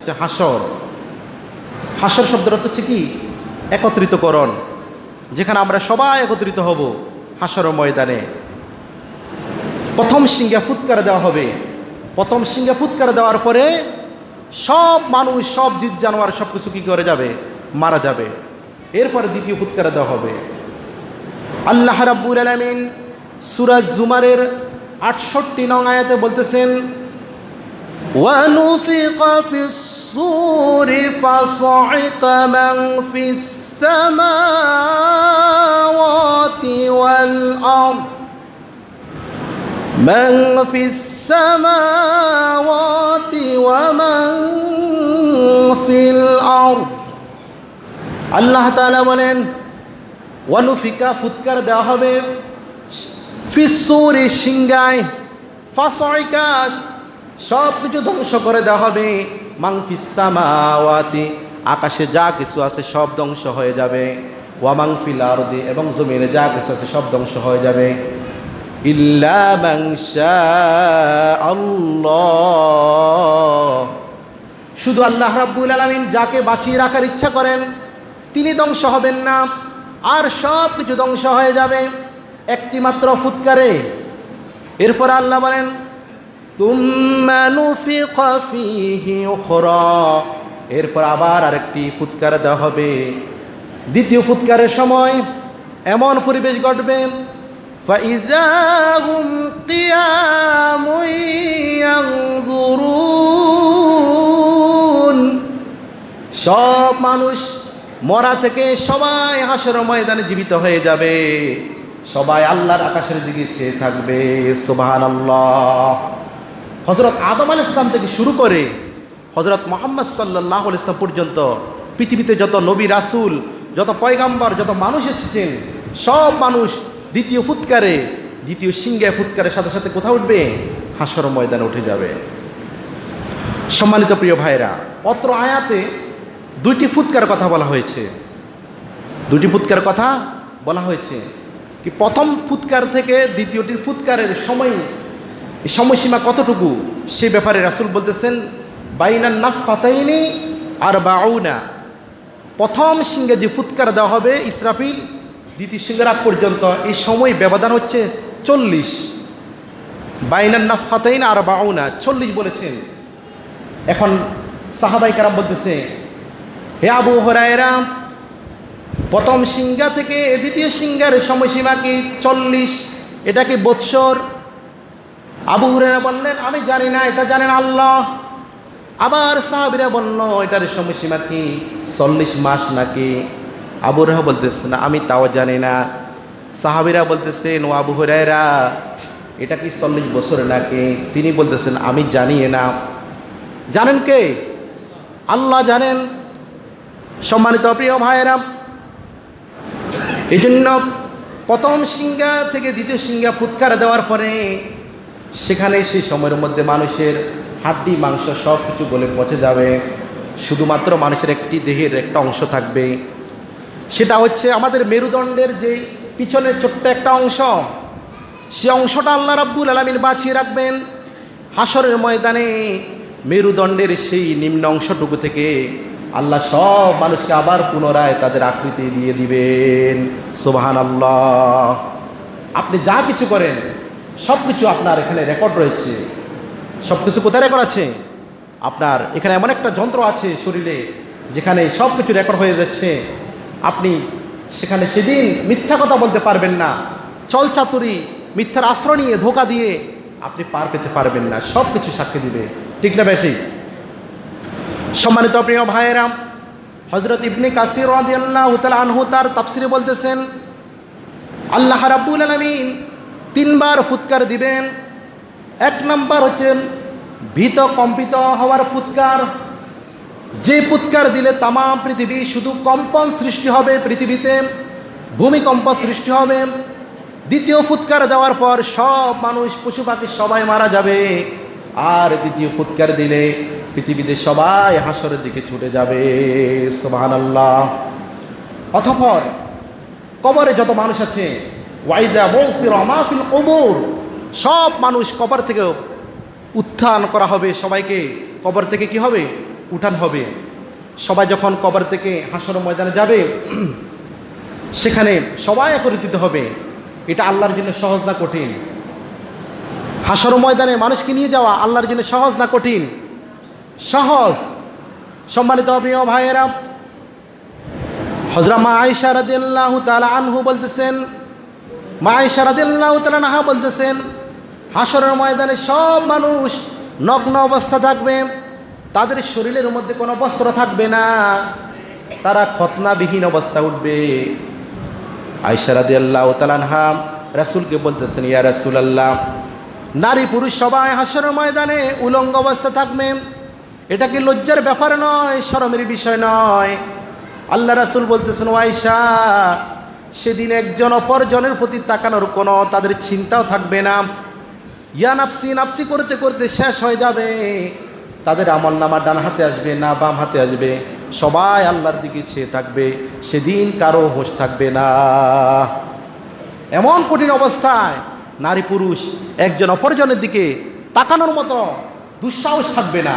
হচ্ছে হাসর। হাসর শব্দের অর্থ হচ্ছে কি? একত্রিতকরণ, যেখানে আমরা সবাই একত্রিত হব হাসর ময়দানে। প্রথম সিংহে ফুৎকার দেওয়া হবে। প্রথম সিংহে ফুৎকার দেওয়ার পরে সব মানুষ, সব জীব জানোয়ার সব কিছু কী করে যাবে? মারা যাবে। এরপরে দ্বিতীয় ফুৎকার দেওয়া হবে। আল্লাহ রাব্বুল আলামিন সূরা জুমারের ৬৮ নং আয়াতে বলতেছেন, وَنُفِخَ فِي الصُّورِ فَصَعِقَ مَنْ فِي السَّمَاوَاتِ وَالْأَرْضِ مَنْ فِي السَّمَاوَاتِ وَمَنْ فِي الْأَرْضِ। আল্লাহ তাআলা বলেন, ওয়ানুফিকা ফুৎকার দেওয়া হবে, ফিসসুরি সিংহায়, ফাসাইকা সব কিছু ধ্বংস করে দেওয়া হবে, মান ফিস সামাওয়াতি আকাশে যা কিছু আছে সব ধ্বংস হয়ে যাবে, ওয়া মান ফিল আরদি এবং জমিনে যা কিছু আছে সব ধ্বংস হয়ে যাবে, ইল্লা মান শাআল্লাহ, শুধু আল্লাহ রাব্বুল আলামিন যাকে বাঁচিয়ে রাখার ইচ্ছা করেন তিনি ধ্বংস হবেন না, আর সব কিছু ধ্বংস হয়ে যাবে একটি মাত্র ফুৎকারে। এরপর আল্লাহ বলেন, সুম্মা নুফিকা ফীহি উখরা, এরপর আবার আরেকটি ফুৎকার দেওয়া হবে। দ্বিতীয় ফুৎকারের সময় এমন পরিবেশ ঘটবে, ফাইযা হুম কিয়ামুন ইয়ানজুরুন, সব মানুষ মরা থেকে সবাই হাসর ময়দানে জীবিত হয়ে যাবে, সবাই আল্লাহর আকাশের দিকে চেয়ে থাকবে। সুবহানাল্লাহ। হযরত আদম আলাইহিস সালাম থেকে শুরু করে হযরত মুহাম্মদ সাল্লাল্লাহু আলাইহি ওয়াসাল্লাম পর্যন্ত পৃথিবীতে যত নবী রাসূল, যত পয়গাম্বর, যত মানুষ এসেছেন, সব মানুষ দ্বিতীয় ফুৎকারে, দ্বিতীয় সিংহে ফুৎকারের সাথে সাথে কোথাও উঠবে? হাসর ময়দানে উঠে যাবে। সম্মানিত প্রিয় ভাইরা, অত্র আয়াতে দুইটি ফুৎকার কথা বলা হয়েছে। দুটি ফুৎকার কথা বলা হয়েছে কি প্রথম ফুৎকার থেকে দ্বিতীয়টির ফুৎকারের সময়সীমা কতটুকু সে ব্যাপারে রাসূল বলতেছেন, বাইনান নাফকাতাইনি আরবাউনা, প্রথম সিংহে যে ফুৎকার দেওয়া হবে ইসরাফিল, দ্বিতীয় সিংহের আগ পর্যন্ত এই সময় ব্যবধান হচ্ছে 40। বাইনান নাফকাতাইনি আরবাউনা, 40 বলেছেন। এখন সাহাবায়ে কেরাম বলতেছে, হে আবু হুরায়রা, প্রথম সিংহা থেকে দ্বিতীয় সিংহার সময়সীমা কি 40? এটা কি বৎসর? আবু হুরায়রা বললেন, আমি জানি না, এটা জানেন আল্লাহ। আবার সাহাবীরা বলল, এটার সময়সীমা কি 40 মাস নাকি? আবু হুরায়রা বলতেছেন, আমি তাও জানি না। সাহাবীরা বলতেছেন, ও আবু হুরায়রা, এটা কি 40 বছর নাকি? তিনি বলতেছেন, আমি জানি না। জানেন কে? আল্লাহ জানেন। সম্মানিত প্রিয় ভাইয়েরা, এই জন্য প্রথম সিংহা থেকে দ্বিতীয় সিংহা ফুৎকার দেওয়ার পরে সেখানে সেই সময়ের মধ্যে মানুষের হাড্ডি মাংস সব কিছু গলে পচে যাবে, শুধুমাত্র মানুষের একটি দেহের একটা অংশ থাকবে, সেটা হচ্ছে আমাদের মেরুদণ্ডের যে পিছনের ছোট্ট একটা অংশ, সে অংশটা আল্লাহ রাব্বুল আলামিন বাঁচিয়ে রাখবেন। হাসরের ময়দানে মেরুদণ্ডের সেই নিম্ন অংশটুকু থেকে আল্লাহ সব মানুষকে আবার পুনরায় তাদের আকৃতি দিয়ে দিবেন। সুবহানাল্লাহ। আপনি যা কিছু করেন সব কিছু আপনার এখানে রেকর্ড রয়েছে। সব কিছু কোথায় রেকর্ড আছে? আপনার এখানে এমন একটা যন্ত্র আছে শরীরে যেখানে সব কিছু রেকর্ড হয়ে যাচ্ছে। আপনি সেখানে সেদিন মিথ্যা কথা বলতে পারবেন না, চলচাতুরি মিথ্যার আশ্রয় নিয়ে ধোঁকা দিয়ে আপনি পার পেতে পারবেন না, সব কিছু সাক্ষী দিবে। ঠিক না ভাই? ঠিক। সম্মানিত প্রিয় ভাইয়েরা, হযরত ইবনে কাসির রাদিয়াল্লাহু তাআলা আনহু তার তাফসিরে বলতেছেন, আল্লাহ রাব্বুল আলামিন 3 বার ফুৎকার দিবেন। এক নাম্বার হচ্ছে ভীত কম্পিত হওয়ার ফুৎকার, যে ফুৎকার দিলে তাম পৃথিবী শুধু কম্পন সৃষ্টি হবে, পৃথিবীতে ভূমিকম্প সৃষ্টি হবে। দ্বিতীয় ফুৎকার দেওয়ার পর সব মানুষ পশু পাখি সবাই মারা যাবে। আর দ্বিতীয় ফুৎকার দিলে পৃথিবীতে সবাই হাসরের দিকে ছুটে যাবে। সুবহানাল্লাহ। অতঃপর কবরে যত মানুষ আছে, ওয়াইদা বুফিরা মা ফিল কুবুর, সব মানুষ কবর থেকে উত্থান করা হবে। সবাইকে কবর থেকে কি হবে? উঠান হবে। সবাই যখন কবর থেকে হাসর ময়দানে যাবে, সেখানে সবাই একত্রিত হবে। এটা আল্লাহর জন্য সহজ না কঠিন? হাসর ময়দানে মানুষকে নিয়ে যাওয়া আল্লাহর জন্য সহজ না কঠিন? সহজ। সম্মানিত প্রিয় ভাইয়েরা, হযরত মা আয়েশা রাদিয়াল্লাহু তাআলা আনহু বলতেছেন, মা আয়েশা রাদিয়াল্লাহু তাআলা আনহা বলতেছেন, হাসরের ময়দানে সব মানুষ নগ্ন অবস্থা থাকবে, তাদের শরীরের মধ্যে কোনো বস্ত্র থাকবে না, তারা খতনাবিহীন অবস্থা উঠবে। আয়েশা রাদিয়াল্লাহু তাআলা আনহা রাসূলকে বলতেছেন, ইয়া রাসূলুল্লাহ, নারী পুরুষ সবাই হাসরের ময়দানে উলঙ্গ অবস্থা থাকবে, এটা কি লজ্জার ব্যাপার নয়, শরমের বিষয় নয়? আল্লাহ রাসূল বলতেছেন, ও আয়েশা, সেদিন একজন অপরজনের প্রতি তাকানোর কোনো তাদের চিন্তাও থাকবে না। ইয়া নাফসি নাফসি করতে করতে শেষ হয়ে যাবে। তাদের আমলনামা ডান হাতে আসবে না বাম হাতে আসবে, সবাই আল্লাহর দিকে চেয়ে থাকবে। সেদিন কারো হোশ থাকবে না। এমন কঠিন অবস্থায় নারী পুরুষ একজন অপরজনের দিকে তাকানোর মতো দুঃসাহস থাকবে না।